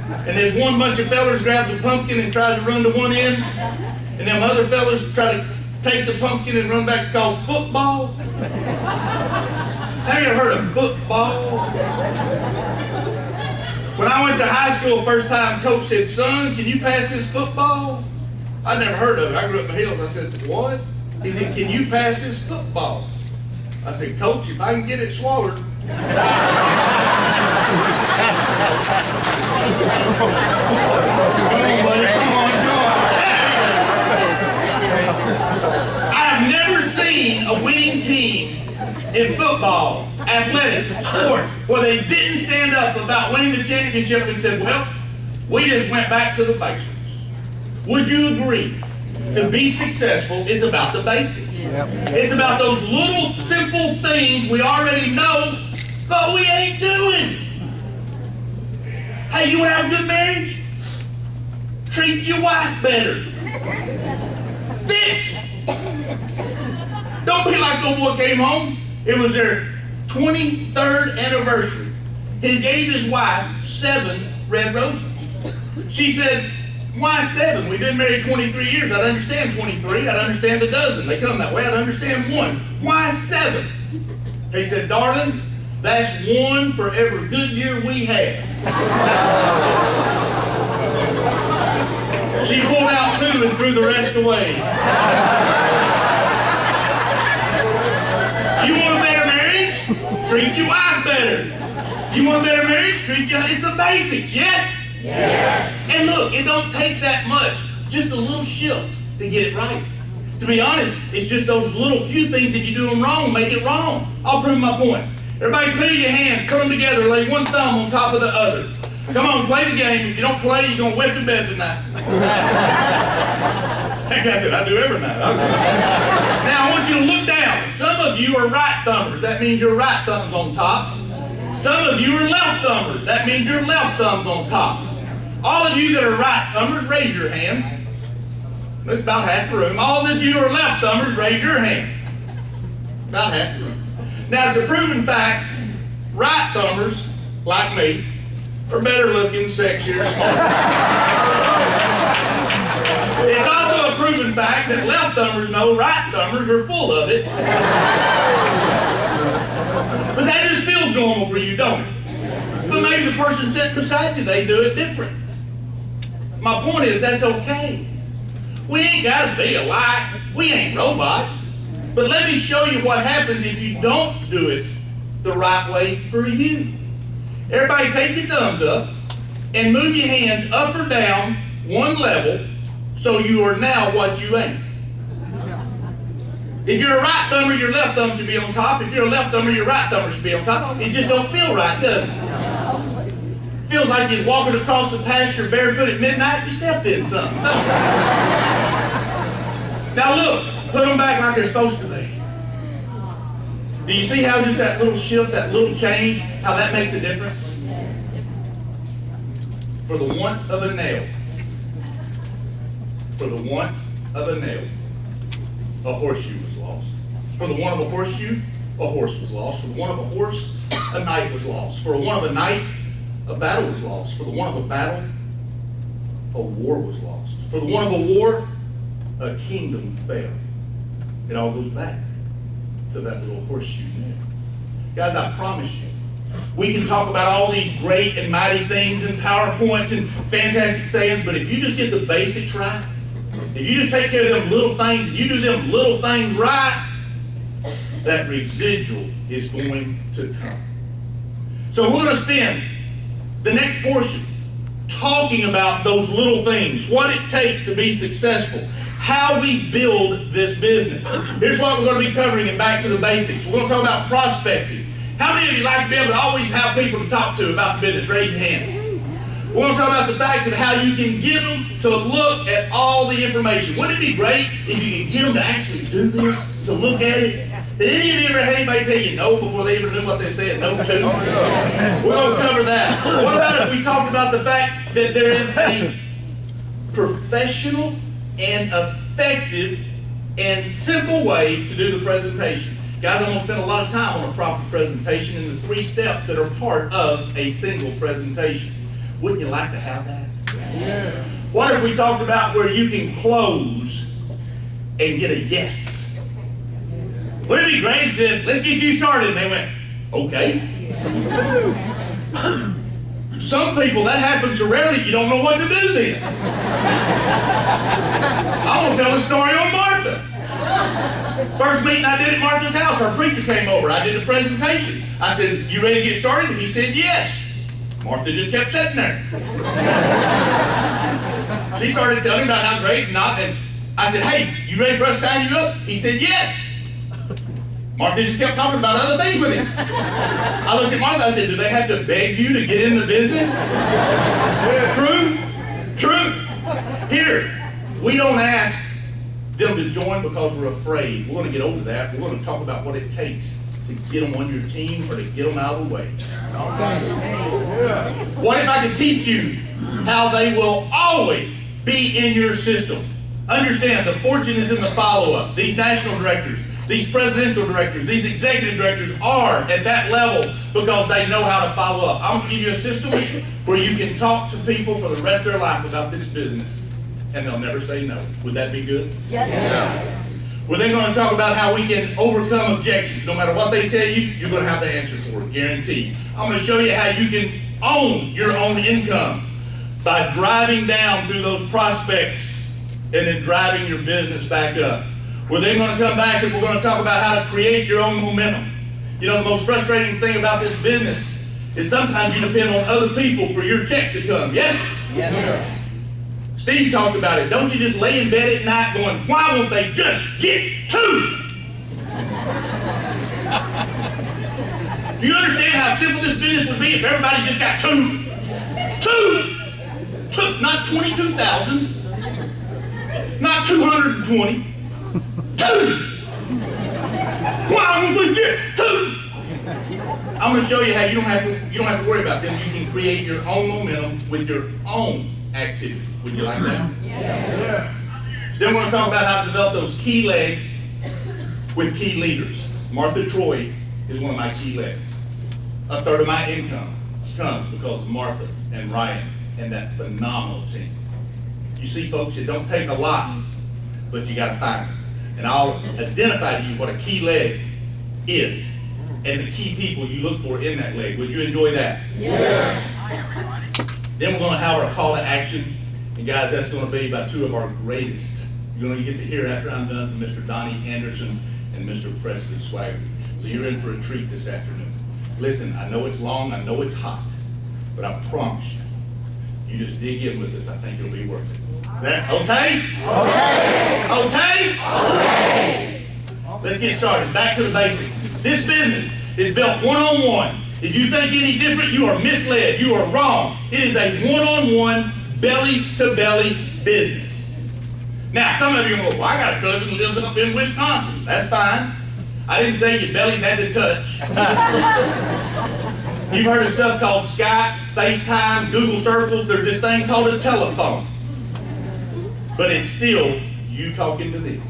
And there's one bunch of fellers grabs a pumpkin and tries to run to one end, and them other fellers try to take the pumpkin and run back, called football. Have you ever heard of football? When I went to high school first time, coach said, "Son, can you pass this football?" I'd never heard of it. I grew up in the hills. I said, "What?" He said, "Can you pass this football?" I said, "Coach, if I can get it swallowed." Come on, buddy. Come on. I've never seen a winning team in football, athletics, sports, where they didn't stand up about winning the championship and said, "Well, we just went back to the basics." Would you agree? To be successful, it's about the basics. Yep. It's about those little simple things we already know, but we ain't doing. Hey, you want to have a good marriage? Treat your wife better. Fix. Don't be like the old boy came home. It was their 23rd anniversary. He gave his wife 7 red roses. She said, "Why 7? We've been married 23 years. I'd understand 23. I'd understand a dozen. They come that way. I'd understand 1. Why 7? He said, "Darling, that's 1 for every good year we had." She pulled out 2 and threw the rest away. You want a better marriage? Treat your wife better. You want a better marriage? Treat your... It's the basics, yes? Yes. And look, it don't take that much. Just a little shift to get it right. To be honest, it's just those little few things, if you do them wrong, make it wrong. I'll prove my point. Everybody clear your hands, put them together, lay one thumb on top of the other. Come on, play the game. If you don't play, you're going to wet your bed tonight. That guy said, "I do every night." Okay. Now, I want you to look down. Some of you are right thumbers. That means your right thumb's on top. Some of you are left thumbers. That means your left thumb's on top. All of you that are right thumbers, raise your hand. That's about half the room. All of you are left thumbers, raise your hand. About half the room. Now, it's a proven fact, right thumbers, like me, are better looking, sexier, smarter. It's also a proven fact that left thumbers know right thumbers are full of it. But that just feels normal for you, don't it? But maybe the person sitting beside you, they do it different. My point is, that's okay. We ain't got to be alike. We ain't robots. But let me show you what happens if you don't do it the right way for you. Everybody take your thumbs up and move your hands up or down one level so you are now what you ain't. If you're a right thumber, your left thumb should be on top. If you're a left thumber, your right thumber should be on top. It just don't feel right, does it? Feels like you're walking across the pasture barefoot at midnight. You stepped in something. Now look, put them back like they're supposed to be. Do you see how just that little shift, that little change, how that makes a difference? For the want of a nail. For the want of a nail, a horseshoe was lost. For the want of a horseshoe, a horse was lost. For the want of a horse, a knight was lost. For the want of a knight, a battle was lost. For the want of a battle, a war was lost. For the want of a war, a kingdom fell. It all goes back to that little horseshoe nail. Guys, I promise you, we can talk about all these great and mighty things and PowerPoints and fantastic sayings, but if you just get the basics right, if you just take care of them little things and you do them little things right, that residual is going to come. So we're going to spend the next portion talking about those little things, what it takes to be successful, how we build this business. Here's what we're going to be covering in Back to the Basics. We're going to talk about prospecting. How many of you like to be able to always have people to talk to about the business? Raise your hand. We're going to talk about the fact of how you can get them to look at all the information. Wouldn't it be great if you could get them to actually do this, to look at it? Did any of you ever have anybody tell you no before they even knew what they said no to? We're going to cover that. What about if we talked about the fact that there is a professional and effective and simple way to do the presentation? Guys, I'm going to spend a lot of time on a proper presentation and the 3 steps that are part of a single presentation. Wouldn't you like to have that? Yeah. What if we talked about where you can close and get a yes? Wouldn't it be great? Said, let's get you started. And they went, okay. Some people, that happens so rarely, you don't know what to do then. I'm going to tell a story on Martha. First meeting I did at Martha's house, our preacher came over. I did a presentation. I said, you ready to get started? And he said, yes. Martha just kept sitting there. She started telling me about how great and not. And I said, hey, you ready for us to sign you up? He said, yes. Martha just kept talking about other things with him. I looked at Martha, I said, do they have to beg you to get in the business? True? True. Here, we don't ask them to join because we're afraid. We're going to get over that. We're going to talk about what it takes to get them on your team or to get them out of the way. What if I could teach you how they will always be in your system? Understand, the fortune is in the follow-up. These national directors, these presidential directors, these executive directors are at that level because they know how to follow up. I'm going to give you a system where you can talk to people for the rest of their life about this business, and they'll never say no. Would that be good? Yes. Yeah. We're then going to talk about how we can overcome objections. No matter what they tell you, you're going to have the answer for it, guaranteed. I'm going to show you how you can own your own income by driving down through those prospects and then driving your business back up. We're then going to come back and we're going to talk about how to create your own momentum. You know, the most frustrating thing about this business is sometimes you depend on other people for your check to come. Yes? Yes. Steve talked about it. Don't you just lay in bed at night going, why won't they just get two? Do you understand how simple this business would be if everybody just got two? Two! Not 22,000. Not 220. Two! Why won't we get two? I'm going to show you how you don't have to worry about them. You can create your own momentum with your own activity. Would you like that? Yes. Then we're going to talk about how to develop those key legs with key leaders. Martha Troy is one of my key legs. A third of my income comes because of Martha and Ryan and that phenomenal team. You see, folks, it don't take a lot, but you got to find them. And I'll identify to you what a key leg is and the key people you look for in that leg. Would you enjoy that? Yes. Then we're going to have our call to action. And guys, that's going to be by two of our greatest. You're going to get to hear after I'm done from Mr. Donnie Anderson and Mr. Presley Swagger. So you're in for a treat this afternoon. Listen, I know it's long, I know it's hot, but I promise you just dig in with us. I think it'll be worth it. That okay? Okay. Let's get started. Back to the basics. This business is built one-on-one. If you think any different, you are misled. You are wrong. It is a one-on-one, belly-to-belly business. Now, some of you are going to go, well, I got a cousin who lives up in Wisconsin. That's fine. I didn't say your bellies had to touch. You've heard of stuff called Skype, FaceTime, Google Circles. There's this thing called a telephone. But it's still you talking to them.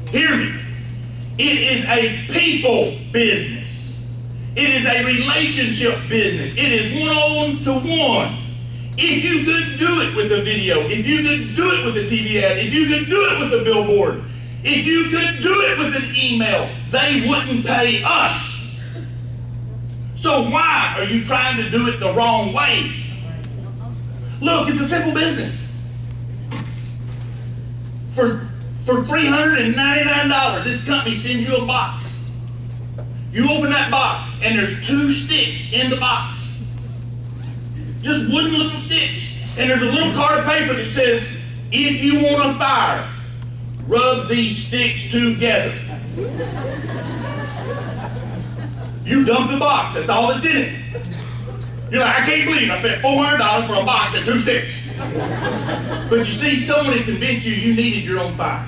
Hear me. It is a people business. It is a relationship business. It is one-on-to-one. If you could do it with a video, if you could do it with a TV ad, if you could do it with a billboard, if you could do it with an email, they wouldn't pay us. So why are you trying to do it the wrong way? Look, it's a simple business. For $399, this company sends you a box. You open that box, and there's 2 sticks in the box. Just wooden little sticks. And there's a little card of paper that says, if you want a fire, rub these sticks together. You dump the box, that's all that's in it. You're like, I can't believe I spent $400 for a box and 2 sticks. But you see, someone had convinced you you needed your own fire.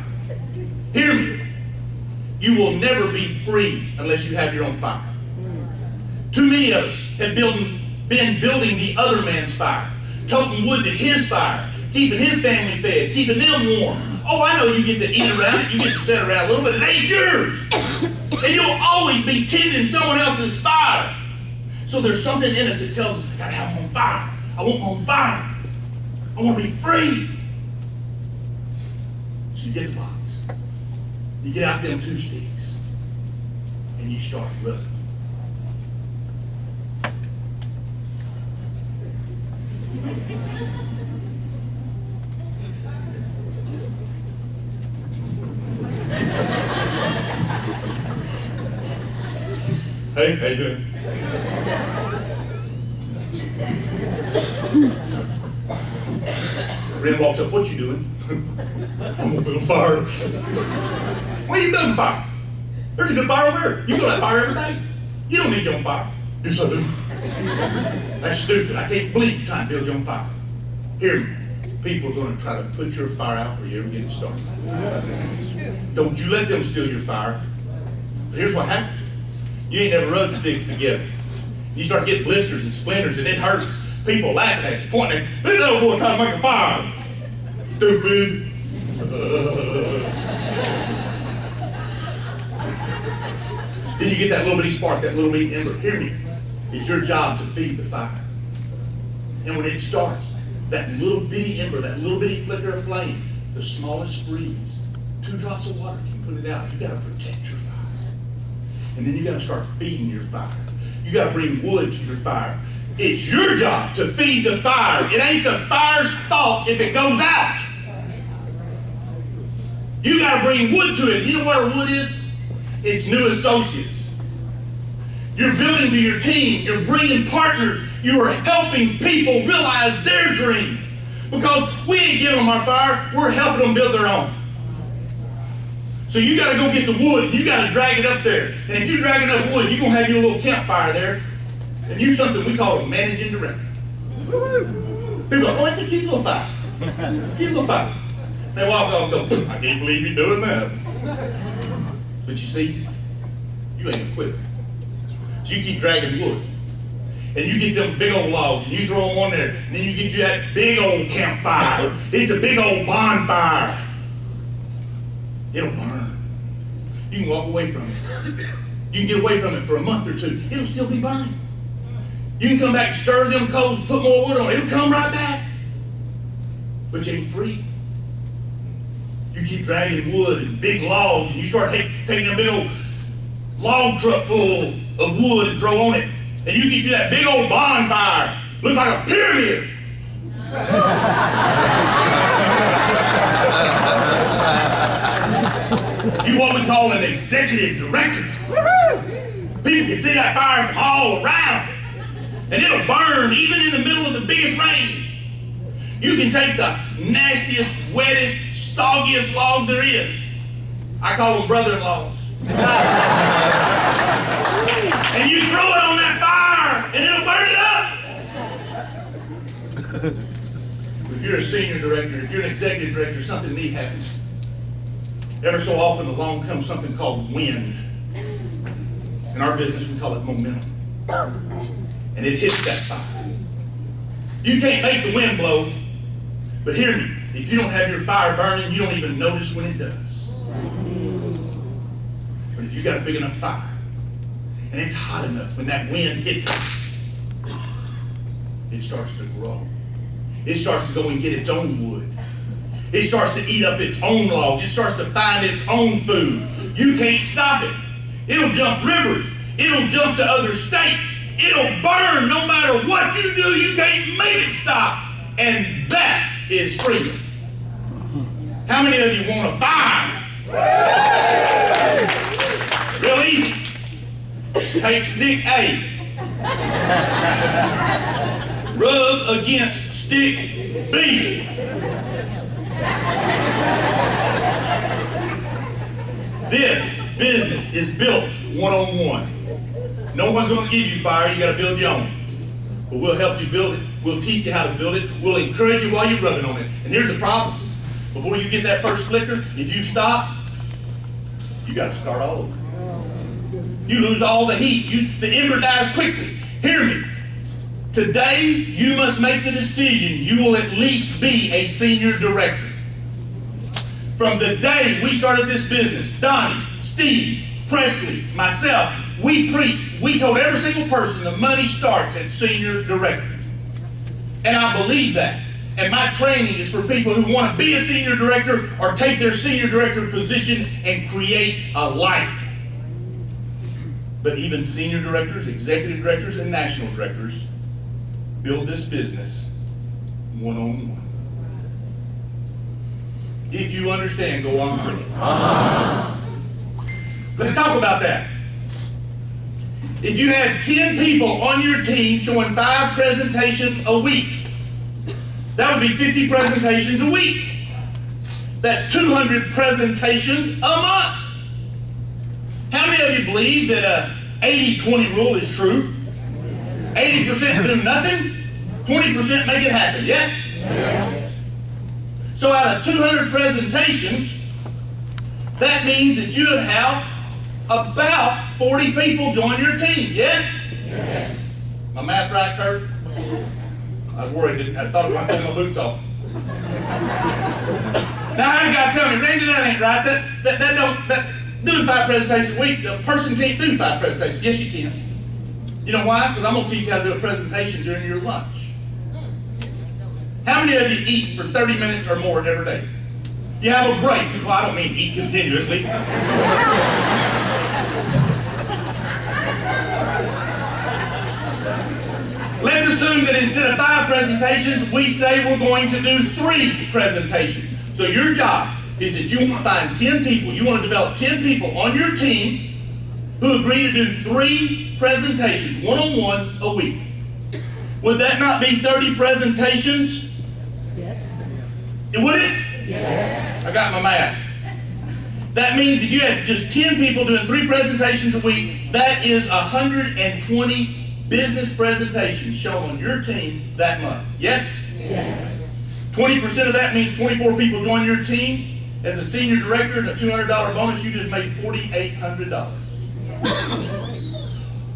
Hear me. You will never be free unless you have your own fire. Too many of us have been building the other man's fire, toting wood to his fire, keeping his family fed, keeping them warm. Oh, I know you get to eat around it, you get to sit around a little bit, it ain't yours. And you'll always be tending someone else's fire. So there's something in us that tells us, I gotta have my own fire. I want on fire. I want to be free. So you get the box. You get out them 2 sticks. And you start rubbing. Hey, how you doing? Ren walks up, what you doing? I'm gonna build a fire. Why are you building a fire? There's a good fire over there. You build that fire every day. You don't need your own fire. Yes, I do. That's stupid. I can't believe you're trying to build your own fire. Hear me. People are going to try to put your fire out before you ever get it started. Don't you let them steal your fire. But here's what happens. You ain't never rubbed sticks together. You start getting blisters and splinters and it hurts. People laughing at you, pointing at you. This little boy trying to make a fire. Stupid. Then you get that little bitty spark, that little bitty ember. Hear me. It's your job to feed the fire. And when it starts, that little bitty ember, that little bitty flicker of flame, the smallest breeze, 2 drops of water can put it out. You gotta protect your fire. And then you gotta start feeding your fire. You gotta bring wood to your fire. It's your job to feed the fire. It ain't the fire's fault if it goes out. You gotta bring wood to it. You know what our wood is? It's new associates. You're building to your team. You're bringing partners. You are helping people realize their dream. Because we ain't giving them our fire, we're helping them build their own. So you gotta go get the wood, you gotta drag it up there. And if you drag enough wood, you're gonna have your little campfire there. And you something we call a managing director. People go, oh, it's a cute little fire. Cute little fire. They walk off and go, I can't believe you're doing that. But you see, you ain't a quitter. So you keep dragging wood. And you get them big old logs and you throw them on there. And then you get you that big old campfire. It's a big old bonfire. It'll burn. You can walk away from it. You can get away from it for a month or 2. It'll still be burning. You can come back, stir them coals, put more wood on it. It'll come right back. But you ain't free. You keep dragging wood and big logs, and you start taking a big old log truck full of wood and throw on it. And you get you that big old bonfire. Looks like a pyramid. You what we call an executive director. People can see that fire from all around. And it'll burn even in the middle of the biggest rain. You can take the nastiest, wettest, soggiest log there is. I call them brother-in-laws. And you throw it on that fire, and it'll burn it up. If you're a senior director, if you're an executive director, something neat happens. Ever so often along comes something called wind. In our business, we call it momentum. And it hits that fire. You can't make the wind blow, but hear me, if you don't have your fire burning, you don't even notice when it does. But if you got a big enough fire, and it's hot enough, when that wind hits it, it starts to grow. It starts to go and get its own wood. It starts to eat up its own logs. It starts to find its own food. You can't stop it. It'll jump rivers. It'll jump to other states. It'll burn no matter what you do. You can't make it stop. And that is freedom. How many of you want a fire? Real easy. Take stick A. Rub against stick B. This business is built one-on-one. No one's going to give you fire. You got to build your own. But we'll help you build it. We'll teach you how to build it. We'll encourage you while you're rubbing on it. And here's the problem. Before you get that first flicker, if you stop, you got to start all over. You lose all the heat. The ember dies quickly. Hear me. Today, you must make the decision you will at least be a senior director. From the day we started this business, Donnie, Steve, Presley, myself, we preached. We told every single person the money starts at senior director. And I believe that. And my training is for people who want to be a senior director or take their senior director position and create a life. But even senior directors, executive directors, and national directors build this business one-on-one. If you understand, go on with it. Let's talk about that. If you had 10 people on your team showing 5 presentations a week, that would be 50 presentations a week. That's 200 presentations a month. How many of you believe that a 80-20 rule is true? 80% do nothing, 20% make it happen, yes? Yes. So out of 200 presentations, that means that you would have about 40 people join your team, yes? Yes. My math right, Kurt? I was worried, I thought I might take my boots off. Now I got to tell me, Randy, that ain't right. Doing 5 presentations a week, the person can't do 5 presentations. Yes, you can. You know why? Because I'm going to teach you how to do a presentation during your lunch. How many of you eat for 30 minutes or more every day? You have a break. Well, I don't mean eat continuously. Let's assume that instead of 5 presentations, we say we're going to do 3 presentations. So your job is that you want to find 10 people, you want to develop 10 people on your team who agree to do 3 presentations, one-on-ones a week. Would that not be 30 presentations? Yes. Would it? Yes. I got my math. That means if you had just 10 people doing 3 presentations a week, that is 120 business presentations shown on your team that month. Yes? Yes. 20% of that means 24 people join your team. As a senior director and a $200 bonus, you just made $4,800.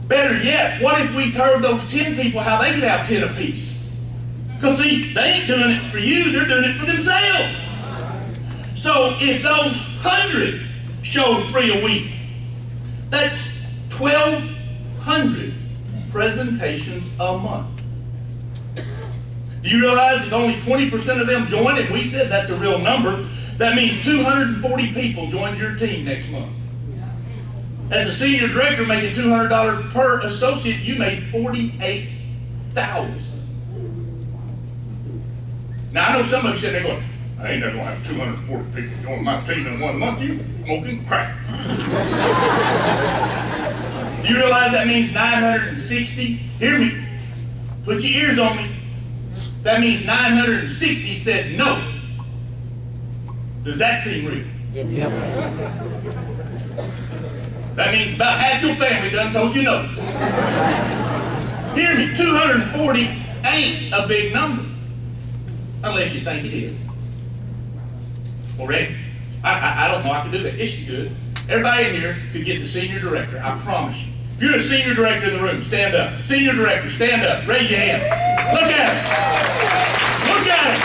Better yet, what if we told those 10 people how they could have 10 apiece? Because see, they ain't doing it for you, they're doing it for themselves. So if those 100 show 3 a week, that's 1,200 presentations a month. Do you realize if only 20% of them join, and we said that's a real number, that means 240 people joined your team next month. As a senior director making $200 per associate, you made $48,000. Now I know some of you sitting there going, I ain't never gonna have 240 people join my team in 1 month. You smoking crack. Do you realize that means 960? Hear me. Put your ears on me. That means 960 said no. Does that seem real? Yep. That means about half your family done told you no. Hear me, 240 ain't a big number. Unless you think it is. Well, Randy, I don't know I can do that. Yes, you could. Everybody in here could get to senior director, I promise you. If you're a senior director in the room, stand up. Senior director, stand up. Raise your hand. Look at it. Look at it.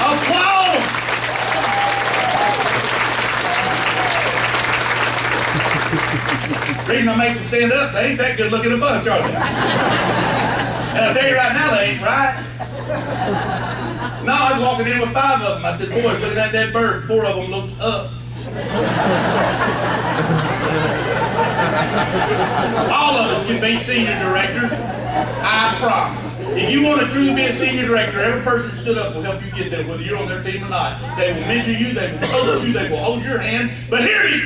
Applaud. The reason I make them stand up, they ain't that good looking a bunch, are they? And I'll tell you right now, they ain't right. No, I was walking in with 5 of them. I said, boys, look at that dead bird. 4 of them looked up. All of us can be senior directors, I promise. If you want to truly be a senior director, every person that stood up will help you get there, whether you're on their team or not. They will mentor you, they will coach you, they will hold your hand. But hear me,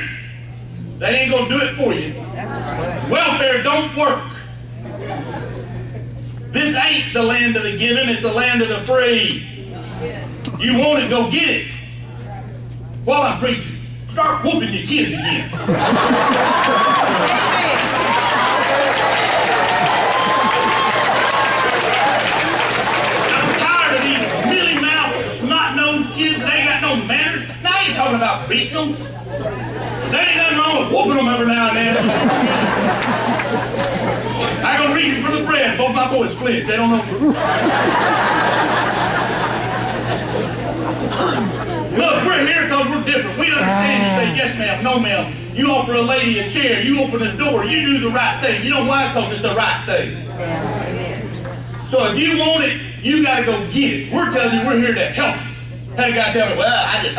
they ain't going to do it for you. Welfare don't work. This ain't the land of the given, it's the land of the free. You want it, go get it. While I'm preaching, start whooping your kids again. I'm tired of these mealy-mouthed, snot-nosed kids that ain't got no manners. Now I ain't talking about beating them. There ain't nothing wrong with whooping them every now and then. I go reaching for the bread. Both my boys flinch. They don't know. Look, we're here because we're different. We understand you say yes ma'am, no ma'am. You offer a lady a chair, you open a door, you do the right thing. You know why? Because it's the right thing. So if you want it, You got to go get it. We're telling you we're here to help you. Had a guy tell me, well, I just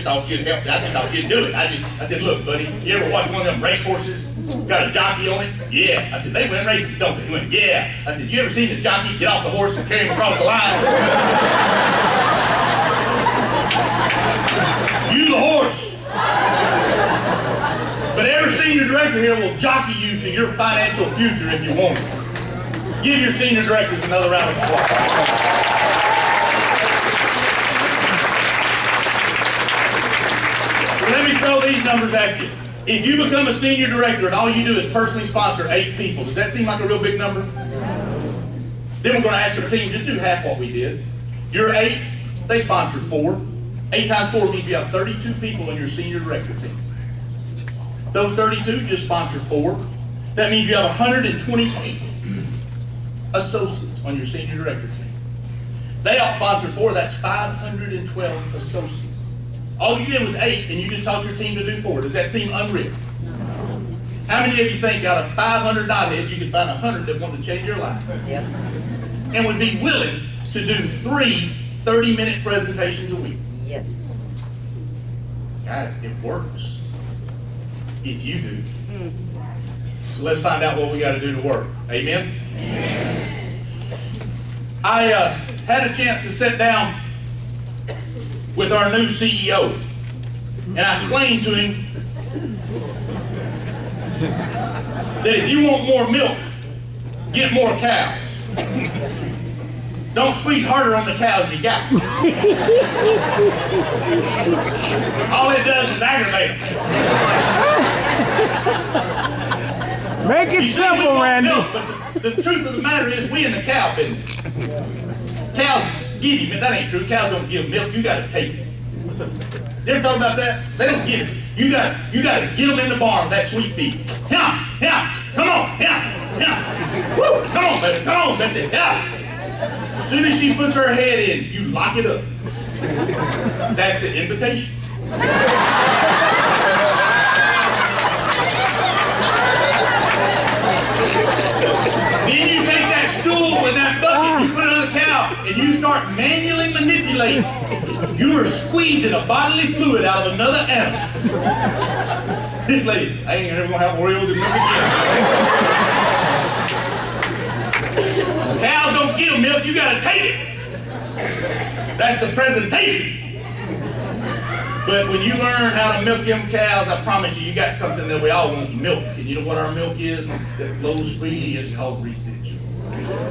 thought you'd help me. I just thought you'd do it. I said, look, buddy, you ever watch one of them race horses? Got a jockey on it? Yeah. I said, they win races, don't they? He went, yeah. I said, you ever seen the jockey get off the horse and carry him across the line? You the horse. But every senior director here will jockey you to your financial future if you want it. Give your senior directors another round of applause. Let me throw these numbers at you. If you become a senior director and all you do is personally sponsor 8 people, does that seem like a real big number? Then we're going to ask our team, just do half what we did. You're 8, they sponsored 4. 8 times 4 means you have 32 people on your senior director team. Those 32 just sponsored 4. That means you have 128 associates on your senior director team. They all sponsored 4, that's 512 associates. All you did was 8, and you just taught your team to do 4. Does that seem unreal? How many of you think out of 500 knotheads you could find 100 that want to change your life? Yep. And would be willing to do 3 30-minute presentations a week? Yes. Guys, it works. If you do. So let's find out what we got to do to work. Amen? Amen. I had a chance to sit down with our new CEO, and I explained to him that if you want more milk, get more cows. Don't squeeze harder on the cows you got. All it does is aggravate them. Make it simple, Randy. Milk, but the truth of the matter is, we in the cow business. Cows give you, that ain't true. Cows don't give milk. You got to take it. You ever thought about that? They don't give it. You got to get them in the barn with that sweet feed. Yeah, come on, yeah. Woo, come on, baby, come on. That's it. Yeah. As soon as she puts her head in, you lock it up. That's the invitation. Then you take that stool with that bucket, you put it on the cow, and you start manually manipulating. You are squeezing a bodily fluid out of another animal. This lady, I ain't ever gonna have Oreos in milk again. Cows don't give milk, you gotta take it. That's the presentation. But when you learn how to milk them cows, I promise you, you got something that we all want, milk. And you know what our milk is that flows freely? It's called residual.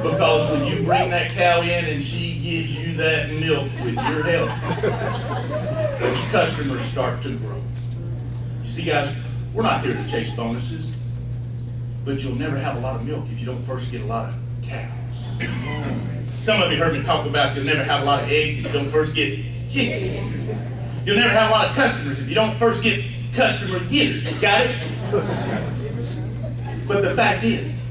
Because when you bring that cow in and she gives you that milk with your help, those customers start to grow. You see, guys, we're not here to chase bonuses, but you'll never have a lot of milk if you don't first get a lot of cows. Some of you heard me talk about you'll never have a lot of eggs if you don't first get chickens. You'll never have a lot of customers if you don't first get customer getters. Got it? But the fact is,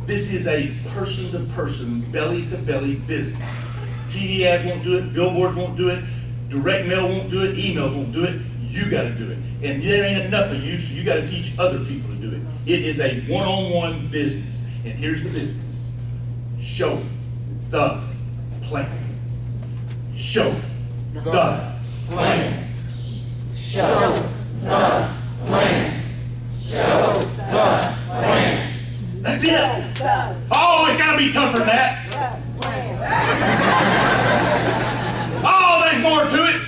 this is a person-to-person, belly-to-belly business. TV ads won't do it, billboards won't do it, direct mail won't do it, emails won't do it. You got to do it. And there ain't enough of you, so you got to teach other people to do it. It is a one-on-one business. And here's the business. Show the plan. Show the plan. Show the plan. Show the plan. That's it. Oh, it's got to be tougher than that. Oh, there's more to it.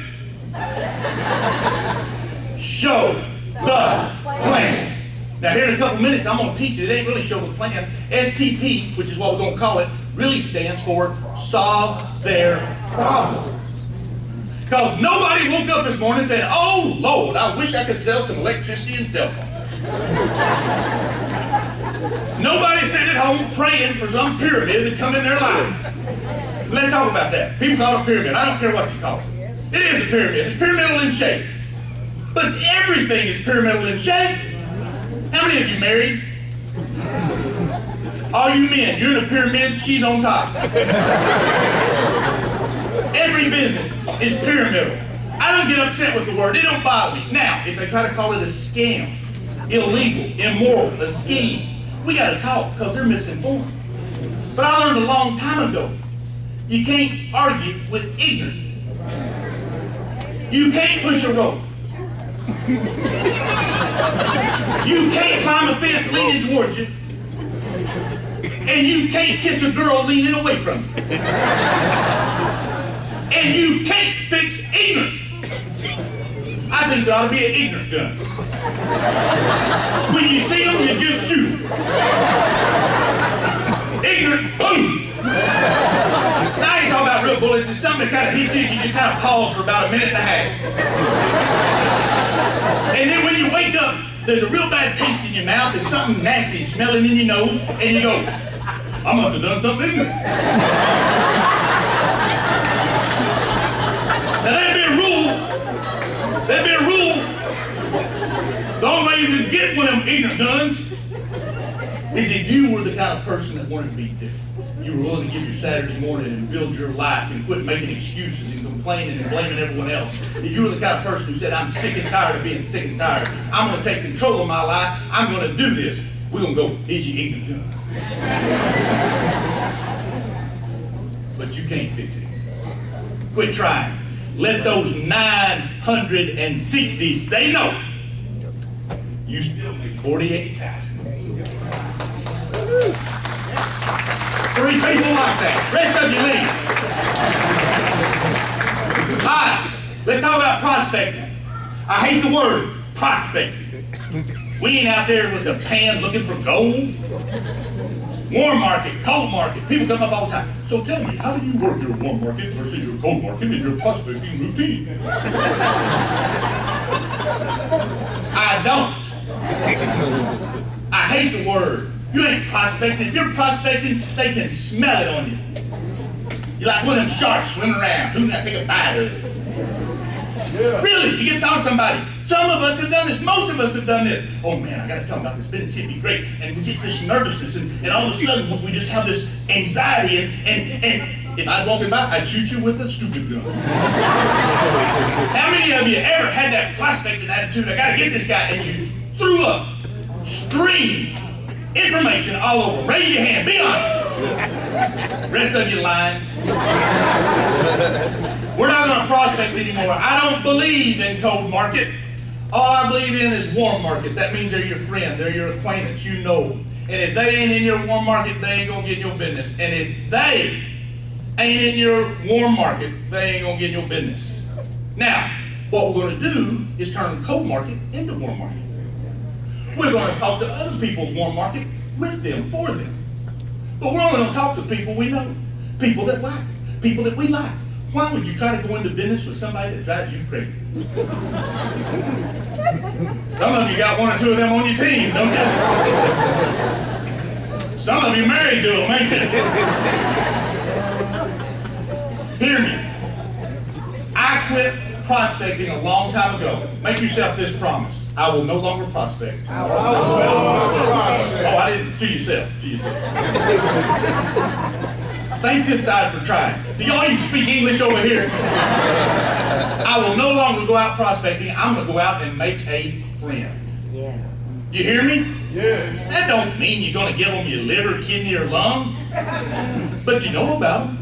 Show the plan. Now here in a couple minutes, I'm going to teach you. It ain't really show the plan. STP, which is what we're going to call it, really stands for solve their problem. Because nobody woke up this morning and said, oh, Lord, I wish I could sell some electricity and cell phones. Nobody sat at home praying for some pyramid to come in their life. Let's talk about that. People call it a pyramid. I don't care what you call it. It is a pyramid. It's pyramidal in shape. But everything is pyramidal in shape. How many of you married? All you men, you're in a pyramid, she's on top. Every business is pyramidal. I don't get upset with the word. It don't bother me. Now, if they try to call it a scam, illegal, immoral, a scheme, we got to talk because they're misinformed. But I learned a long time ago You can't argue with ignorant. You can't push a rope. You can't climb a fence leaning towards you. And you can't kiss a girl leaning away from you. And you can't fix ignorant. I think there ought to be an ignorant gun. When you see them, you just shoot. Ignorant, boom! Now, I ain't talking about real bullets. It's something that kind of hits you and you just kind of pause for about a minute and a half. And then when you wake up, there's a real bad taste in your mouth and something nasty smelling in your nose, and you go, I must have done something ignorant. Now, there'd be a rule. There'd be a rule. The only way you could get one of them ignorant guns is if you were the kind of person that wanted to be different. You were willing to give your Saturday morning and build your life and quit making excuses and complaining and blaming everyone else. If you were the kind of person who said, I'm sick and tired of being sick and tired. I'm going to take control of my life. I'm going to do this. We're going to go, here's your ignorant gun. But you can't fix it. Quit trying. Let those 960 say no. You still make 48,000. Three people like that. Rest of you leave. All right, let's talk about prospecting. I hate the word prospecting. We ain't out there with the pan looking for gold. Warm market, cold market. People come up all the time. So tell me, how do you work your warm market versus your cold market in your prospecting routine? I don't. I hate the word. You ain't prospecting. If you're prospecting, they can smell it on you. You're like one of them sharks swimming around. Who's gonna take a bite of it? Yeah. Really, you get to talk to somebody. Some of us have done this. Most of us have done this. Oh man, I gotta tell them about this business. It'd be great. And we get this nervousness, and all of a sudden we just have this anxiety. And if I was walking by, I'd shoot you with a stupid gun. How many of you ever had that prospecting attitude? I gotta get this guy, and you threw up, streamed information all over. Raise your hand. Be honest. Rest of you lying. We're not going to prospect anymore. I don't believe in cold market. All I believe in is warm market. That means they're your friend. They're your acquaintance. You know them. And if they ain't in your warm market, they ain't going to get your business. And if they ain't in your warm market, they ain't going to get your business. Now, what we're going to do is turn cold market into warm market. We're going to talk to other people's warm market with them, for them. But we're only going to talk to people we know, people that like us, people that we like. Why would you try to go into business with somebody that drives you crazy? Some of you got one or two of them on your team, don't you? Some of you married to them, ain't you? Hear me. I quit prospecting a long time ago. Make yourself this promise. I will no longer prospect. Oh, I didn't. To yourself. Thank this side for trying. Do y'all even speak English over here? I will no longer go out prospecting. I'm going to go out and make a friend. Yeah. You hear me? Yeah. That don't mean you're going to give them your liver, kidney, or lung. But you know about them.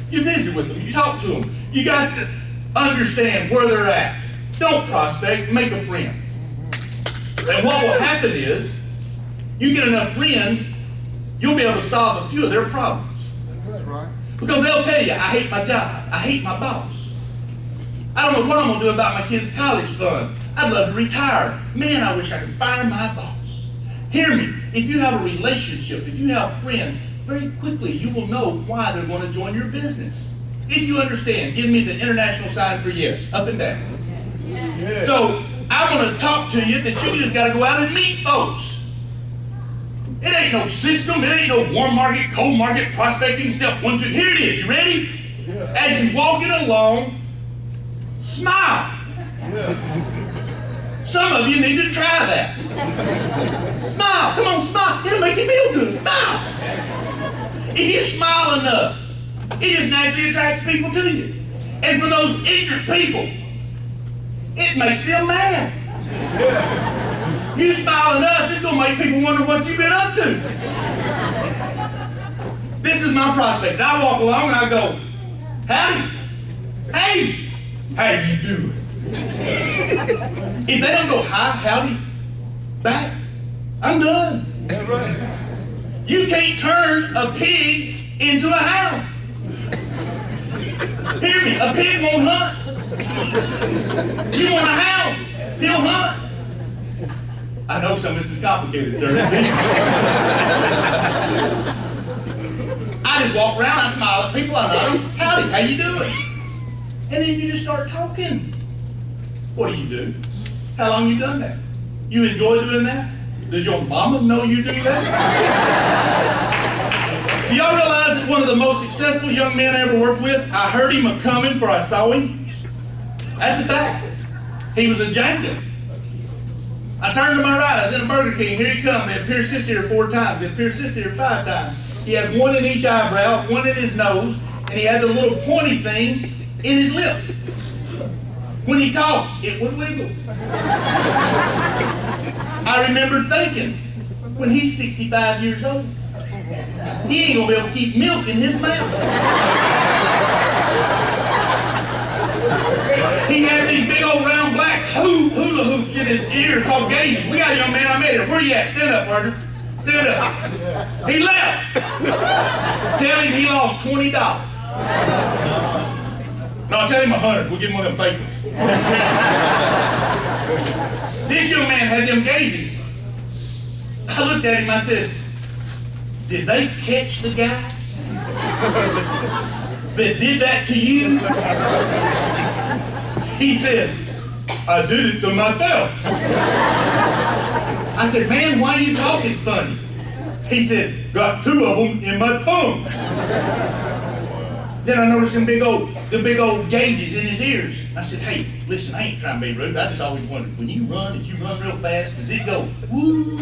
You visit with them. You talk to them. You got to understand where they're at. Don't prospect, make a friend. And what will happen is, you get enough friends, you'll be able to solve a few of their problems. That's right. Because they'll tell you, I hate my job, I hate my boss. I don't know what I'm going to do about my kids' college fund. I'd love to retire. Man, I wish I could fire my boss. Hear me, if you have a relationship, if you have friends, very quickly you will know why they're going to join your business. If you understand, give me the international sign for yes, up and down. Yeah. So I'm going to talk to you that you just got to go out and meet folks. It ain't no system. It ain't no warm market, cold market, prospecting step 1, 2. Here it is. You ready? Yeah. As you walk it along, smile. Yeah. Some of you need to try that. Smile. Come on, smile. It'll make you feel good. Smile. If you smile enough, it just naturally attracts people to you. And for those ignorant people, it makes them mad. Yeah. You smile enough, it's going to make people wonder what you've been up to. This is my prospect. I walk along and I go, howdy, hey, how you doing? If they don't go, hi, howdy, back, I'm done. That's right. You can't turn a pig into a hound. Hear me, a pig won't hunt. You want a hound, he'll hunt. I know some of this is complicated, sir. I just walk around, I smile at people, I know them. Howdy, how you doing? And then you just start talking. What do? How long you done that? You enjoy doing that? Does your mama know you do that? Do y'all realize that one of the most successful young men I ever worked with, I heard him a-coming for I saw him? That's a fact. He was a Jenga. I turned to my right, I was in a Burger King, here he come. They had pierced this here 4 times, they had pierced this here 5 times. He had 1 in each eyebrow, 1 in his nose, and he had the little pointy thing in his lip. When he talked, it would wiggle. I remember thinking, when he's 65 years old, he ain't gonna be able to keep milk in his mouth. He had these big old round black hula hoops in his ear called gauges. We got a young man I met here. Where you at? Stand up, partner. Stand up. He left. Tell him he lost $20. No, I'll tell him 100. We'll give him one of them fake ones. This young man had them gauges. I looked at him, I said, did they catch the guy that did that to you? He said, I did it to myself. I said, man, why are you talking funny? He said, got 2 of them in my tongue. Then I noticed the big old gauges in his ears. I said, hey, listen, I ain't trying to be rude. I just always wondered, when you run, if you run real fast, does it go, woo?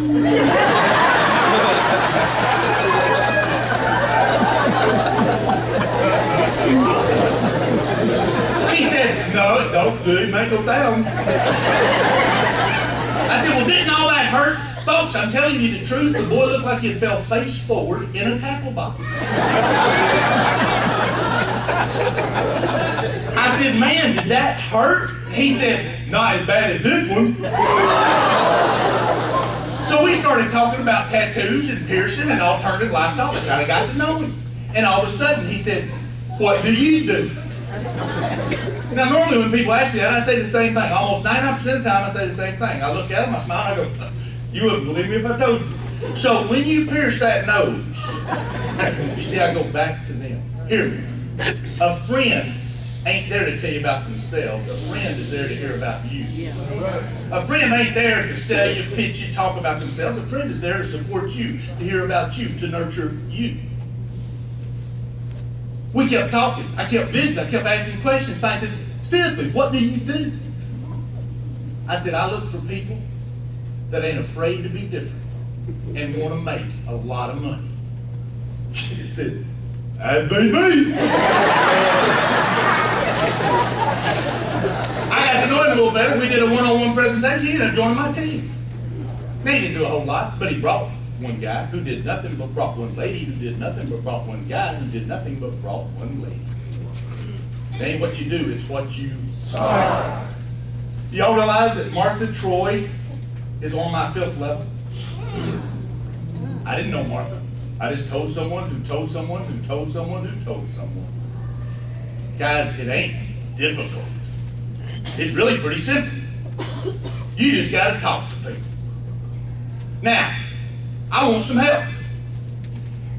He said, no, it don't. It make no sound. I said, well, didn't all that hurt? Folks, I'm telling you the truth, the boy looked like he fell face forward in a tackle box. I said, man, did that hurt? He said, not as bad as this one. So we started talking about tattoos and piercing and alternative lifestyle. I kind of got to know him. And all of a sudden he said, what do you do? Now normally when people ask me that, I say the same thing. Almost 99% of the time I say the same thing. I look at them, I smile, I go, you wouldn't believe me if I told you. So when you pierce that nose, you see I go back to them. Hear me. A friend ain't there to tell you about themselves. A friend is there to hear about you. A friend ain't there to sell you, pitch you, talk about themselves. A friend is there to support you, to hear about you, to nurture you. We kept talking. I kept visiting. I kept asking questions. I said, seriously, what do you do? I said, I look for people that ain't afraid to be different and want to make a lot of money. He said, that be me. I got to know him a little better. We did a one-on-one presentation. He ended up joining my team. He didn't do a whole lot, but he brought 1 guy who did nothing but brought 1 lady who did nothing but brought 1 guy who did nothing but brought 1 lady. It ain't what you do, it's what you are. Y'all realize that Martha Troy is on my 5th level? I didn't know Martha. I just told someone who told someone who told someone who told someone. Guys, it ain't difficult. It's really pretty simple. You just got to talk to people. Now, I want some help.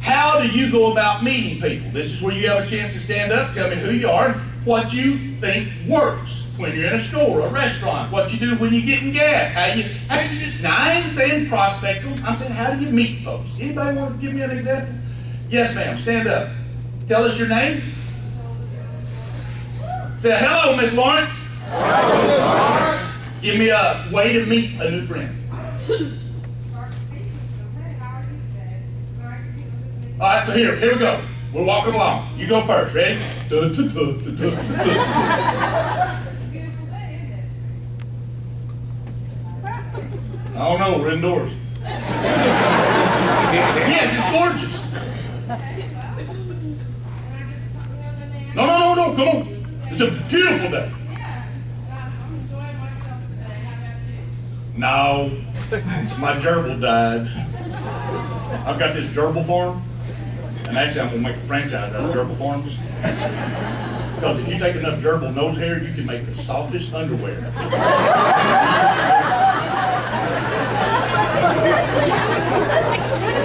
How do you go about meeting people? This is where you have a chance to stand up, tell me who you are, and what you think works when you're in a store, a restaurant, what you do when you're getting gas, how you just, now I ain't saying prospect them, I'm saying how do you meet folks? Anybody want to give me an example? Yes, ma'am, stand up. Tell us your name. Say, hello, Miss Lawrence. Hello, Miss Lawrence. Give me a way to meet a new friend. All right, so here we go. We're walking along. You go first. Ready? I don't know. We're indoors. Yes, it's gorgeous. No, no, no, no, come on. It's a beautiful day. I'm enjoying myself today. How about you? No, my gerbil died. I've got this gerbil farm, and actually I'm gonna make a franchise out of gerbil farms. Because if you take enough gerbil nose hair, you can make the softest underwear.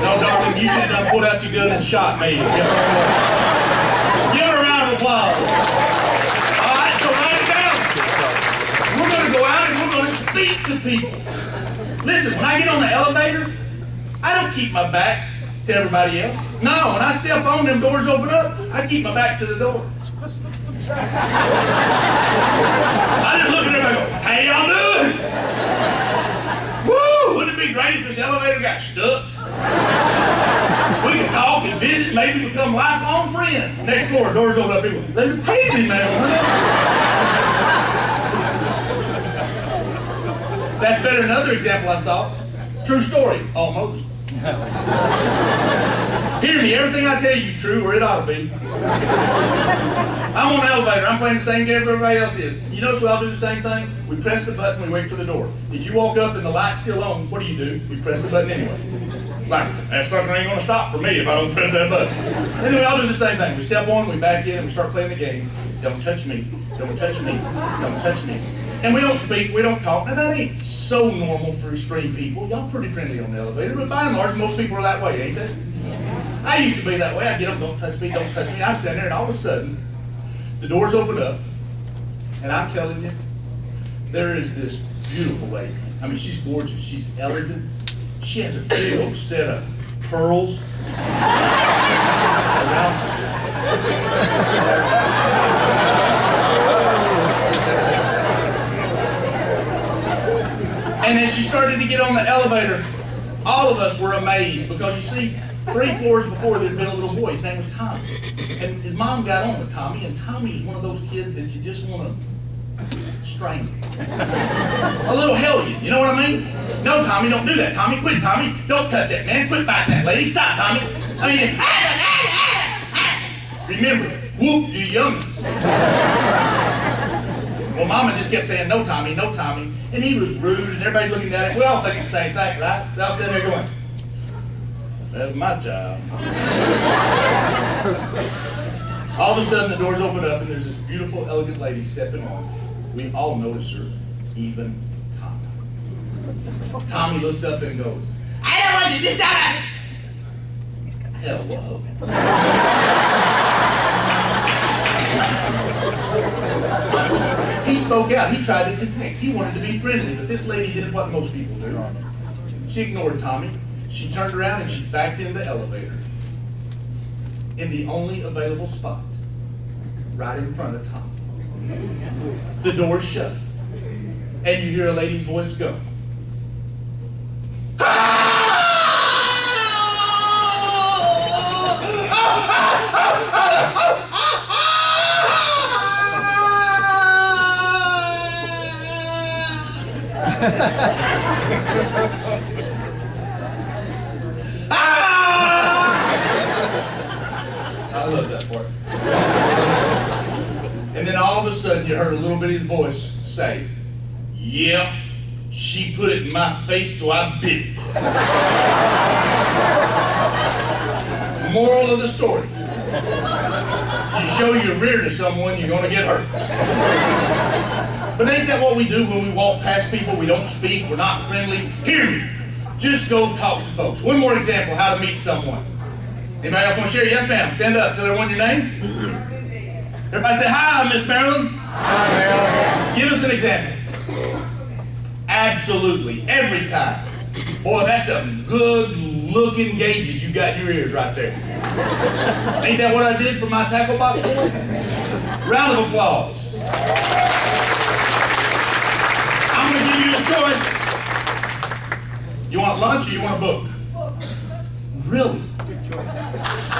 No, darling, you should have pulled out your gun and shot me. Give her a round of applause. All right, so write it down. We're going to go out and we're going to speak to people. Listen, when I get on the elevator, I don't keep my back to everybody else. No, when I step on, them doors open up, I keep my back to the door. I just look at everybody and go, how y'all doing? Woo! Wouldn't it be great if this elevator got stuck? We could talk and visit, maybe become lifelong friends. Next floor, doors open up, people, they're crazy, man. That's better than another example I saw. True story, almost. Hear me, everything I tell you is true, or it ought to be. I'm on the elevator, I'm playing the same game everybody else is. You notice we all do the same thing? We press the button, we wait for the door. If you walk up and the light's still on, what do? We press the button anyway. Like, that sucker ain't gonna stop for me if I don't press that button. And then we all do the same thing. We step on, we back in, and we start playing the game. Don't touch me, don't touch me, don't touch me. And we don't speak, we don't talk. Now that ain't so normal for extreme people. Y'all pretty friendly on the elevator, but by and large, most people are that way, ain't they? I used to be that way. I'd get up, don't touch me, don't touch me. I'm standing there, and all of a sudden, the doors open up, and I'm telling you, there is this beautiful lady. I mean, she's gorgeous, she's elegant. She has a big old set of pearls around. And as she started to get on the elevator, all of us were amazed because you see, 3 floors before there'd been a little boy. His name was Tommy. And his mom got on with Tommy, and Tommy is one of those kids that you just want to strangle. A little hellion, you know what I mean? No, Tommy, don't do that. Tommy, quit, Tommy. Don't touch that, man. Quit biting that lady. Stop, Tommy. I mean, remember, whoop your youngins. Well, Mama just kept saying, no, Tommy, no, Tommy. And he was rude, and everybody's looking at him. We all think the same thing, right? We're all sitting there going, that's my child. All of a sudden, the doors open up, and there's this beautiful, elegant lady stepping on. We all notice her, even Tommy. Tommy looks up and goes, I don't want you to stop it! Hello. He spoke out. He tried to connect. He wanted to be friendly, but this lady did what most people do. She ignored Tommy. She turned around and she backed in the elevator in the only available spot, right in front of Tommy. The door's shut, and you hear a lady's voice go, I love that part. And then all of a sudden you heard a little bitty voice say, yeah, she put it in my face so I bit it. Moral of the story. You show your rear to someone, you're gonna get hurt. But ain't that what we do when we walk past people? We don't speak, we're not friendly. Hear me. Just go talk to folks. One more example, how to meet someone. Anybody else want to share? Yes, ma'am. Stand up. Tell everyone your name. Everybody say, hi, Miss Marilyn. Hi, Marilyn. Give us an example. Absolutely. Every time. Boy, that's some good-looking gauges you got in your ears right there. Ain't that what I did for my tackle box boy? Round of applause. I'm going to give you a choice. You want lunch or you want a book? Really?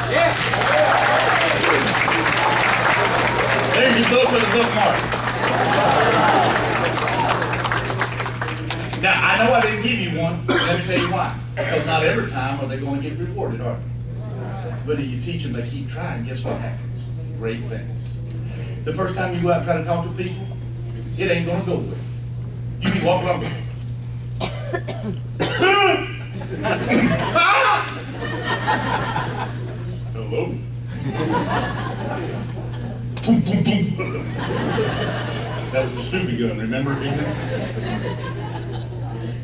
Yeah. There's your book with a bookmark. Now, I know I didn't give you one. Let me tell you why. Because not every time are they going to get rewarded, are they? But if you teach them, they keep trying, guess what happens? Great things. The first time you go out and try to talk to people, it ain't gonna go well. You be walking around going, hello? Boom, boom, boom. That was the stupid gun, remember?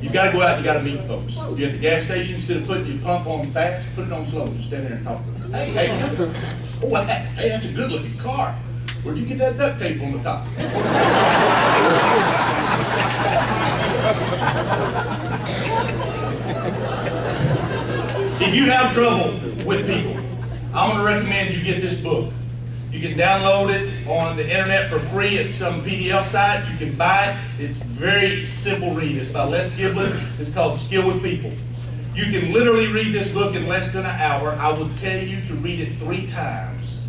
You gotta go out, you gotta meet folks. You're at the gas station, instead of putting your pump on fast, put it on slow. Just stand there and talk to them. Hey, oh, hey, that's a good looking car. Where'd you get that duct tape on the top? If you have trouble with people, I'm going to recommend you get this book. You can download it on the internet for free at some PDF sites. You can buy it. It's very simple read. It's by Les Giblin. It's called Skill with People. You can literally read this book in less than an hour. I would tell you to read it 3 times.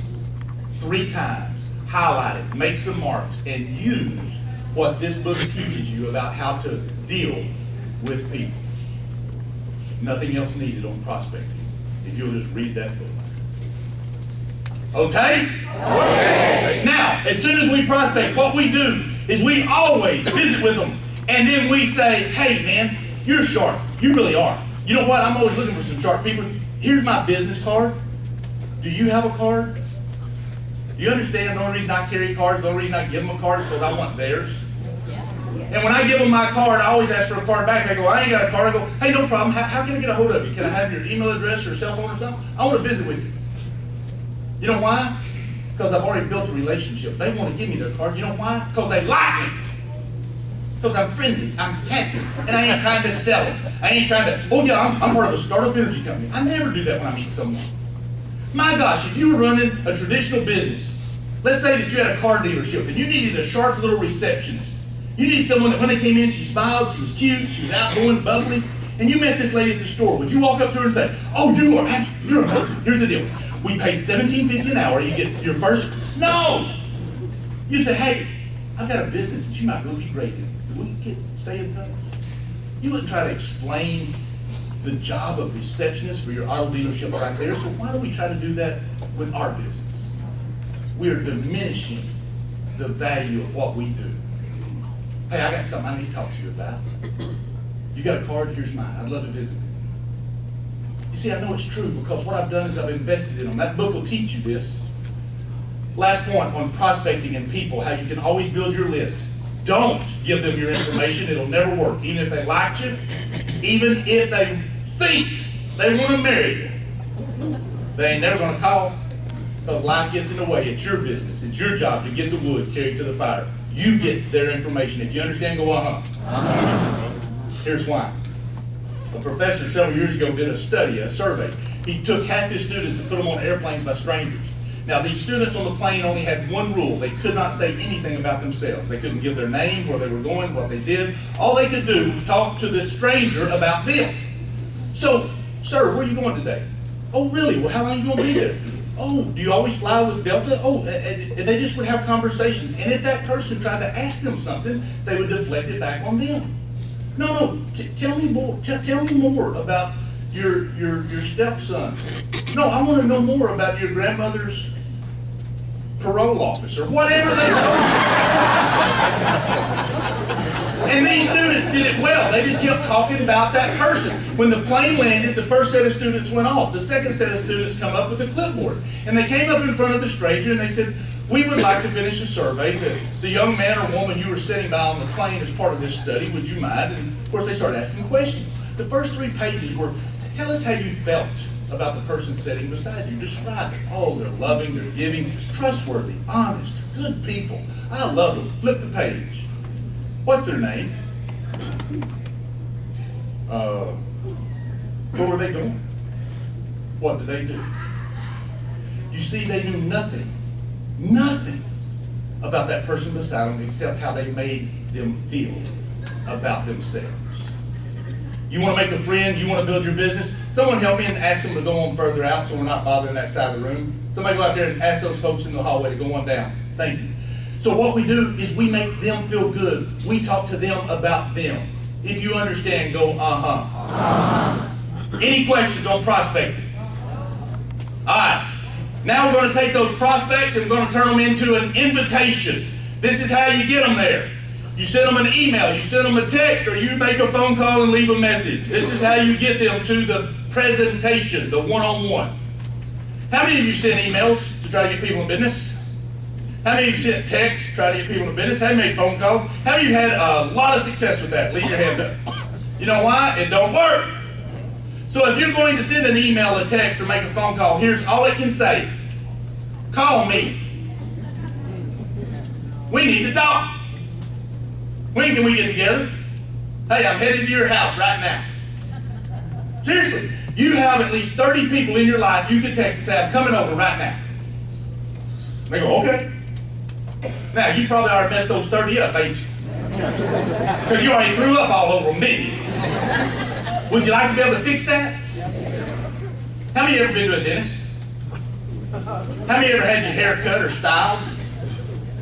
3 times. Highlight it, make some marks, and use what this book teaches you about how to deal with people. Nothing else needed on prospecting if you'll just read that book. Okay? Okay. Now, as soon as we prospect, what we do is we always visit with them, and then we say, hey man, you're sharp. You really are. You know what? I'm always looking for some sharp people. Here's my business card. Do you have a card? Do you understand the only reason I carry cards, the only reason I give them a card is because I want theirs? And when I give them my card, I always ask for a card back. They go, I ain't got a card. I go, hey, no problem. How can I get a hold of you? Can I have your email address or cell phone or something? I want to visit with you. You know why? Because I've already built a relationship. They want to give me their card. You know why? Because they like me. Because I'm friendly. I'm happy. And I ain't trying to sell them. I ain't trying to, oh yeah, I'm part of a startup energy company. I never do that when I meet someone. My gosh, if you were running a traditional business, let's say that you had a car dealership and you needed a sharp little receptionist. You needed someone that when they came in, she smiled, she was cute, she was outgoing, bubbly, and you met this lady at the store. Would you walk up to her and say, oh, you're amazing. Here's the deal. We pay $17.50 an hour. You get your first, no. You'd say, hey, I've got a business that you might really be great in. Can we stay in touch? You wouldn't try to explain the job of receptionist for your auto dealership right there. So why don't we try to do that with our business? We are diminishing the value of what we do. Hey, I got something I need to talk to you about. You got a card? Here's mine. I'd love to visit with you. You see, I know it's true because what I've done is I've invested in them. That book will teach you this. Last point on prospecting and people, how you can always build your list. Don't give them your information. It'll never work. Even if they liked you, even if they think they want to marry you, they ain't never going to call because life gets in the way. It's your business. It's your job to get the wood carried to the fire. You get their information. If you understand, go uh-huh. Here's why. A professor several years ago did a study, a survey. He took half his students and put them on airplanes by strangers. Now, these students on the plane only had one rule. They could not say anything about themselves. They couldn't give their name, where they were going, what they did. All they could do was talk to the stranger about them. So, sir, where are you going today? Oh, really? Well, how long are you going to be there? Oh, do you always fly with Delta? Oh, and they just would have conversations. And if that person tried to ask them something, they would deflect it back on them. No, tell me more. Tell me more about your stepson. No, I want to know more about your grandmother's parole officer, whatever they told you. And these students did it well. They just kept talking about that person. When the plane landed, the first set of students went off. The second set of students come up with a clipboard. And they came up in front of the stranger and they said, we would like to finish a survey. The young man or woman you were sitting by on the plane as part of this study, would you mind? And of course they started asking questions. The first 3 pages were, tell us how you felt about the person sitting beside you. Describe it. Oh, they're loving, they're giving, trustworthy, honest, good people. I love them. Flip the page. What's their name? Where were they going? What did they do? You see, they knew nothing about that person beside them except how they made them feel about themselves. You want to make a friend? You want to build your business? Someone help me and ask them to go on further out so we're not bothering that side of the room. Somebody go out there and ask those folks in the hallway to go on down. Thank you. So what we do is we make them feel good. We talk to them about them. If you understand, go uh-huh. Any questions on prospecting? All right. Now we're going to take those prospects and we're going to turn them into an invitation. This is how you get them there. You send them an email, you send them a text, or you make a phone call and leave a message. This is how you get them to the presentation, the one-on-one. How many of you send emails to try to get people in business? How many of you sent texts to try to get people in business? How many made phone calls? How many of you had a lot of success with that? Leave your hand up. You know why? It don't work. So if you're going to send an email, a text, or make a phone call, here's all it can say. Call me. We need to talk. When can we get together? Hey, I'm headed to your house right now. Seriously, you have at least 30 people in your life you can text and say, I'm coming over right now. They go, okay. Now, you probably already messed those 30 up, ain't you? Because you already threw up all over them, didn't you? Would you like to be able to fix that? How many ever been to a dentist? How many ever had your hair cut or styled?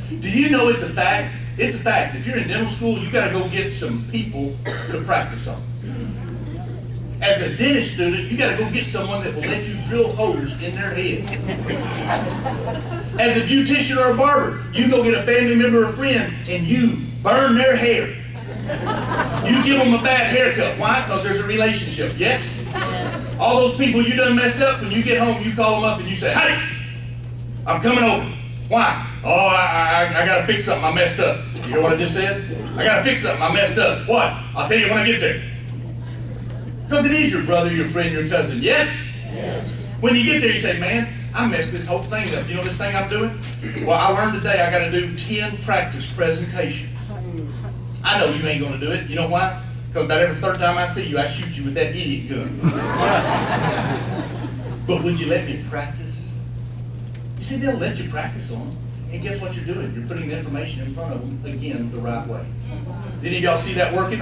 Do you know it's a fact? It's a fact. If you're in dental school, you got to go get some people to practice on. As a dentist student, you got to go get someone that will let you drill holes in their head. As a beautician or a barber, you go get a family member or friend and you burn their hair. You give them a bad haircut. Why? Because there's a relationship. Yes? All those people you done messed up, when you get home, you call them up and you say, hey, I'm coming over. Why? Oh, I got to fix something. I messed up. You hear what I just said? I got to fix something. I messed up. What? I'll tell you when I get there. Because it is your brother, your friend, your cousin. Yes? Yes. When you get there, you say, man, I messed this whole thing up. You know this thing I'm doing? Well, I learned today I got to do 10 practice presentations. I know you ain't going to do it. You know why? Because about every third time I see you, I shoot you with that idiot gun. But would you let me practice? You see, they'll let you practice on them. And guess what you're doing? You're putting the information in front of them, again, the right way. Did any of y'all see that working?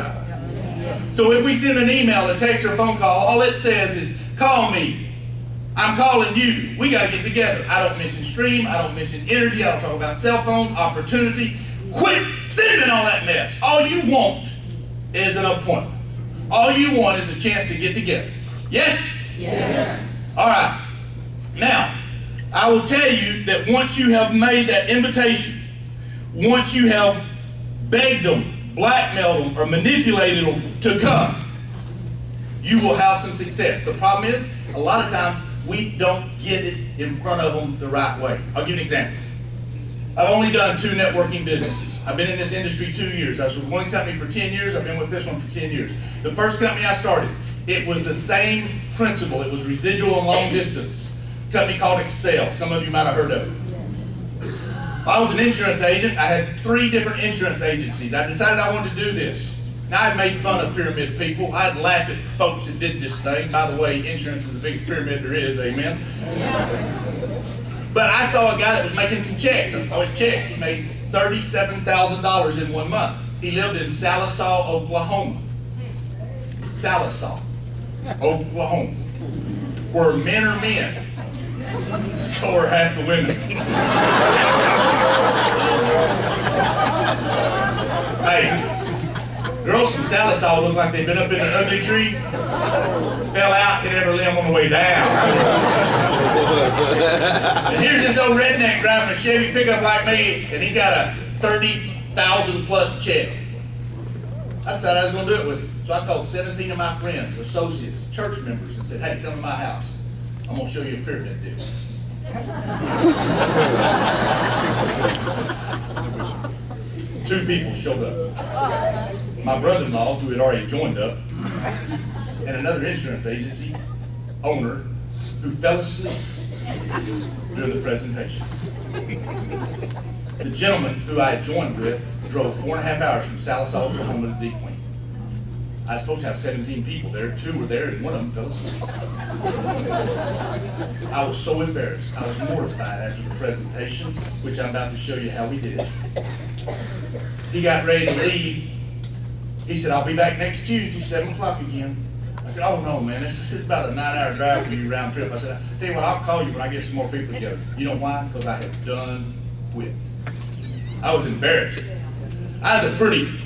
So if we send an email, a text, or a phone call, all it says is, call me. I'm calling you. We got to get together. I don't mention stream. I don't mention energy. I don't talk about cell phones, opportunity. Quit sending all that mess. All you want is an appointment. All you want is a chance to get together. Yes? Yes. All right. Now, I will tell you that once you have made that invitation, once you have begged them, blackmailed them, or manipulated them to come, you will have some success. The problem is, a lot of times, we don't get it in front of them the right way. I'll give you an example. I've only done 2 networking businesses. I've been in this industry 2 years. I was with one company for 10 years. I've been with this one for 10 years. The first company I started, it was the same principle. It was residual and long distance. A company called Excel. Some of you might have heard of it. I was an insurance agent. I had 3 different insurance agencies. I decided I wanted to do this. Now, I'd made fun of pyramid people. I'd laughed at folks that did this thing. By the way, insurance is the biggest pyramid there is, amen? But I saw a guy that was making some checks. I saw his checks. He made $37,000 in 1 month. He lived in Sallisaw, Oklahoma. Sallisaw, Oklahoma. Where men are men, so are half the women. Hey, girls from Sallisaw look like they've been up in an ugly tree, fell out, hit every limb on the way down. And here's this old redneck driving a Chevy pickup like me, and he got a $30,000 plus check. I decided I was going to do it with him. So I called 17 of my friends, associates, church members, and said, hey, come to my house. I'm going to show you a pyramid deal. Two people showed up. My brother-in-law, who had already joined up, and another insurance agency owner who fell asleep during the presentation. The gentleman who I had joined with drove 4.5 hours from Sallisaw, Oklahoma to Deep Point. I was supposed to have 17 people there. 2 were there, and one of them fell asleep. I was so embarrassed. I was mortified after the presentation, which I'm about to show you how we did it. He got ready to leave. He said, I'll be back next Tuesday, 7 o'clock again. I said, oh no, man, this is about a 9-hour drive for you round trip. I said, I'll tell you what, I'll call you when I get some more people together. You know why? Because I have done quit. I was embarrassed. I was a pretty...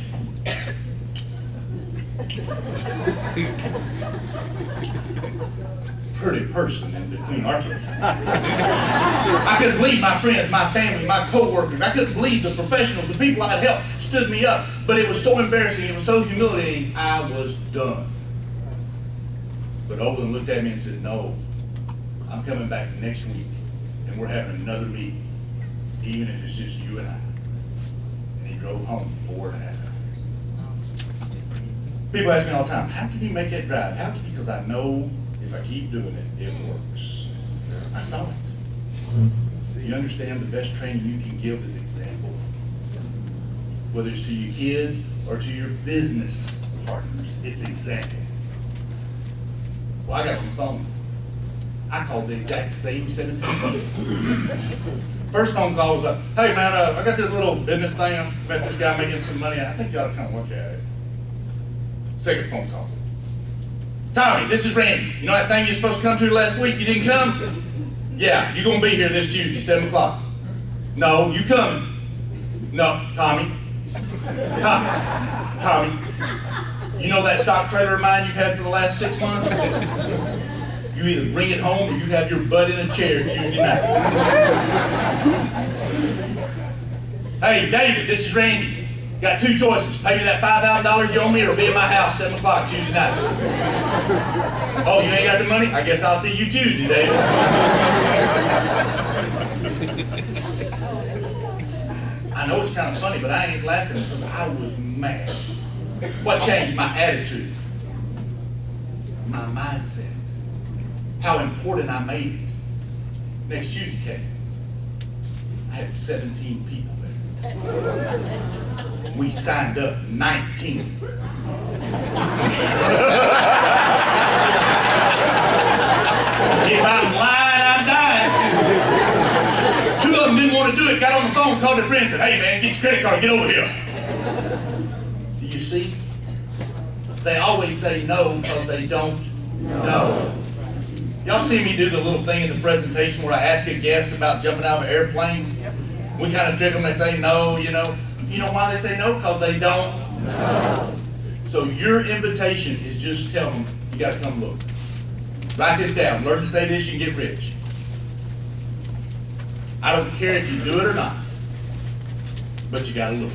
pretty person in between Arkansas. I couldn't believe my friends, my family, my co-workers. I couldn't believe the professionals, the people I'd helped stood me up. But it was so embarrassing, it was so humiliating, I was done. But Olin looked at me and said, no, I'm coming back next week and we're having another meeting, even if it's just you and I. And he drove home 4.5 hours. People ask me all the time, how can you make that drive? How can you? Because I know if I keep doing it, it works. I saw it. You understand the best training you can give is example. Whether it's to your kids or to your business partners, it's example. Well, I got on the phone. I called the exact same 17 people. First phone call was like, hey man, I got this little business thing. I met this guy making some money. I think you ought to kind of look at it. Second phone call. Tommy, this is Randy. You know that thing you're supposed to come to last week? You didn't come? Yeah, you're going to be here this Tuesday, 7 o'clock. No, you coming? No, Tommy. Tommy. You know that stock trailer of mine you've had for the last 6 months? You either bring it home or you have your butt in a chair Tuesday night. Hey, David, this is Randy. Got 2 choices. Pay me that $5,000 you owe me or be at my house 7 o'clock Tuesday night. Oh, you ain't got the money? I guess I'll see you Tuesday, David. I know it's kind of funny, but I ain't laughing because I was mad. What changed? My attitude. My mindset. How important I made it. Next Tuesday came. I had 17 people there. We signed up 19. If I'm lying, I'm dying. 2 of them didn't want to do it, got on the phone, called their friend and said, hey man, get your credit card, get over here. Do you see? They always say no because they don't know. Y'all see me do the little thing in the presentation where I ask a guest about jumping out of an airplane? We kind of trick them, they say no, you know. You know why they say no? Because they don't know. So your invitation is just tell them, you got to come look. Write this down. Learn to say this, you can get rich. I don't care if you do it or not, but you got to look.